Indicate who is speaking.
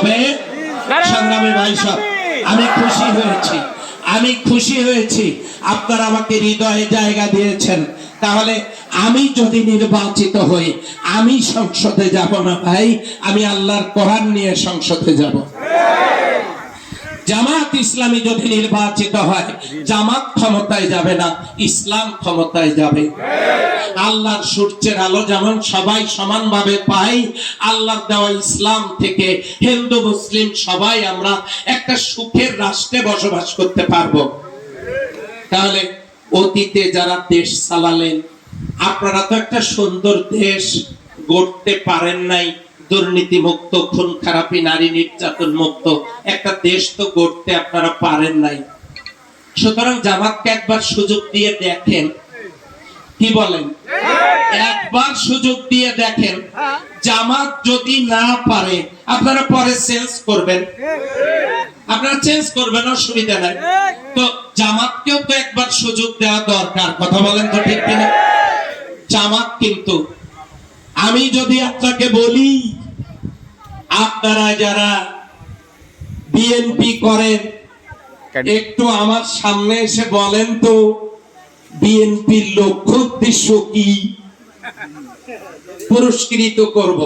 Speaker 1: হবে। সংগ্রামী ভাই সব, আমি খুশি হয়েছি আপনারা আমাকে হৃদয়ে জায়গা দিয়েছেন। তাহলে আমি যদি নির্বাচিত হই, আমি সংসদে যাব না ভাই, আমি আল্লাহর কোরআন নিয়ে সংসদে যাব। জামাত ইসলামী যদি নির্বাচিত হয়, জামাত ক্ষমতায় যাবে না, ইসলাম ক্ষমতায় যাবে। আল্লাহর সূর্যের আলো যেমন সবাই সমানভাবে পাই, আল্লাহর দেওয়া ইসলাম থেকে হিন্দু মুসলিম সবাই আমরা একটা সুখের রাষ্ট্রে বসবাস করতে পারবো। তাহলে অতীতে যারা দেশ চালালেন, আপনারা তো একটা সুন্দর দেশ গড়তে পারেন নাই, দুর্নীতি মুক্ত, খুন খারাপি, নারী নির্যাতন মুক্ত একটা দেশ তো গড়তে আপনারা পারেন নাই। সুতরাং জামাতকে একবার সুযোগ দিয়ে দেখেন, কি বলেন? একবার সুযোগ দিয়ে দেখেন। জামাত যদি না পারে, আপনারা পরে চেঞ্জ করবেন, অসুবিধা নাই। তো জামাতকেও তো একবার সুযোগ দেওয়া দরকার, কথা বলেন তো ঠিক কিনা? জামাত কিন্তু, আমি যদি আপনাকে বলি, আপনারা যারা বিএনপি করেন একটু আমার সামনে এসে বলেন তো বিএনপির লক্ষ্য উদ্দেশ্য কি? পুরস্কৃত করব।